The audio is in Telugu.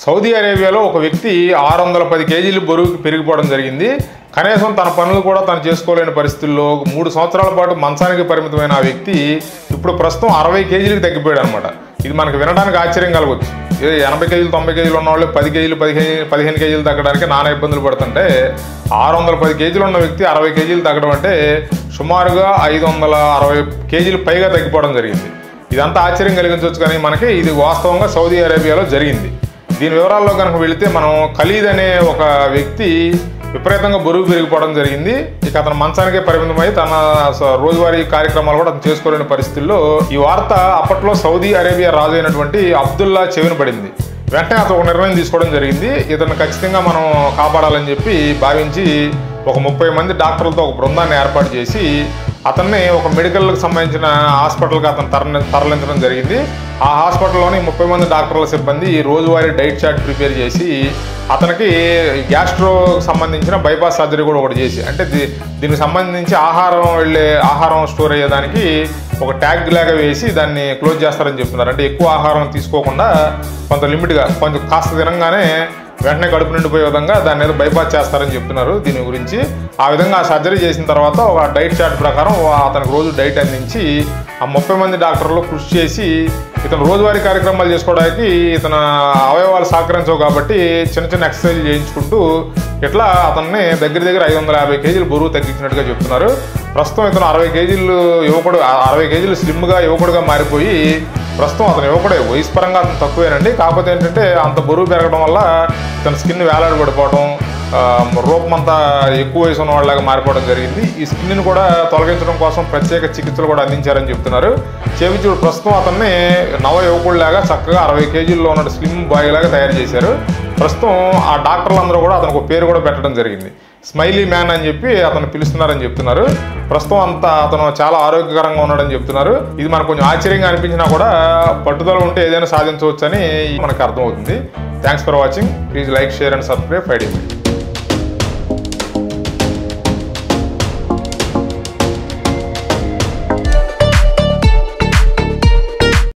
సౌదీ అరేబియాలో ఒక వ్యక్తి 610 కేజీలు బరువుకి పెరిగిపోవడం జరిగింది. కనీసం తన పనులు కూడా తను చేసుకోలేని పరిస్థితుల్లో 3 సంవత్సరాల పాటు మంచానికి పరిమితమైన ఆ వ్యక్తి ఇప్పుడు ప్రస్తుతం 60 కేజీలకు తగ్గిపోయాడు అనమాట. ఇది మనకు వినడానికి ఆశ్చర్యం కలగవచ్చు. 80 కేజీలు 90 కేజీలు ఉన్న వాళ్ళు 10 కేజీలు 15 కేజీలు తగ్గడానికి నానా ఇబ్బందులు పడుతుంటే 610 కేజీలు ఉన్న వ్యక్తి 60 కేజీలు తగ్గడం అంటే సుమారుగా 560 కేజీలు పైగా తగ్గిపోవడం జరిగింది. ఇదంతా ఆశ్చర్యం కలిగించవచ్చు, కానీ మనకి ఇది వాస్తవంగా సౌదీ అరేబియాలో జరిగింది. దీని వివరాల్లో కనుక వెళితే మనం ఖలీద్ అనే ఒక వ్యక్తి విపరీతంగా బరువు పెరిగిపోవడం జరిగింది. ఇక అతను మంచానికే పరిమితమై తన రోజువారీ కార్యక్రమాలు కూడా అతను చేసుకోలేని పరిస్థితుల్లో ఈ వార్త అప్పట్లో సౌదీ అరేబియా రాజు అయినటువంటి అబ్దుల్లా చెవిన పడింది. వెంటనే అతను ఒక నిర్ణయం తీసుకోవడం జరిగింది. ఇతను ఖచ్చితంగా మనం కాపాడాలని చెప్పి భావించి ఒక 30 మంది డాక్టర్లతో ఒక బృందాన్ని ఏర్పాటు చేసి అతన్ని ఒక మెడికల్కి సంబంధించిన హాస్పిటల్కి అతను తరలించడం జరిగింది. ఆ హాస్పిటల్లోని 30 మంది డాక్టర్ల సిబ్బంది రోజువారీ డైట్ చార్ట్ ప్రిపేర్ చేసి అతనికి గ్యాస్ట్రోకి సంబంధించిన బైపాస్ సర్జరీ కూడా ఒకటి చేసి, అంటే దీనికి సంబంధించి ఆహారం స్టోర్ అయ్యేదానికి ఒక ట్యాగ్ లాగా వేసి దాన్ని క్లోజ్ చేస్తారని చెప్తున్నారు. అంటే ఎక్కువ ఆహారం తీసుకోకుండా కొంత లిమిట్గా కొంచెం కాస్త తినంగానే వెంటనే కడుపు నిండిపోయే విధంగా దాన్ని ఏదో బైపాస్ చేస్తారని చెప్తున్నారు. దీని గురించి ఆ విధంగా సర్జరీ చేసిన తర్వాత ఒక డైట్ చార్ట్ ప్రకారం అతనికి రోజు డైట్ అందించి ఆ 30 మంది డాక్టర్లు కృషి చేసి ఇతను రోజువారీ కార్యక్రమాలు చేసుకోవడానికి ఇతను అవయవాలు సహకరించవు కాబట్టి చిన్న ఎక్సర్సైజ్ చేయించుకుంటూ ఇట్లా అతన్ని దగ్గర 550 కేజీలు బరువు తగ్గించినట్టుగా చెప్తున్నారు. ప్రస్తుతం ఇతను 60 కేజీలు స్లిమ్గా యువకుడుగా మారిపోయి ప్రస్తుతం అతను యువకుడే, వయసు పరంగా అతను తక్కువేనండి. కాకపోతే ఏంటంటే అంత బరువు పెరగడం వల్ల ఇతను స్కిన్ వేలాడబడిపోవడం, రూపమంతా ఎక్కువ వయసు ఉన్న వాళ్ళలాగా మారిపోవడం జరిగింది. ఈ స్కిన్ని కూడా తొలగించడం కోసం ప్రత్యేక చికిత్సలు కూడా అందించారని చెప్తున్నారు. చెవిచూడు ప్రస్తుతం అతన్ని నవ యువకుడిలాగా చక్కగా 60 కేజీల్లో ఉన్న స్లిమ్ బాయ్ లాగా తయారు చేశారు. ప్రస్తుతం ఆ డాక్టర్లందరూ కూడా అతనికి ఒక పేరు కూడా పెట్టడం జరిగింది. స్మైలీ మ్యాన్ అని చెప్పి అతను పిలుస్తున్నారని చెప్తున్నారు. ప్రస్తుతం అంతా అతను చాలా ఆరోగ్యకరంగా ఉన్నాడని చెప్తున్నారు. ఇది మనకు కొంచెం ఆశ్చర్యంగా అనిపించినా కూడా పట్టుదల ఉంటే ఏదైనా సాధించవచ్చు అని మనకు అర్థమవుతుంది. Thanks for watching. Please like, share and subscribe 5D Media.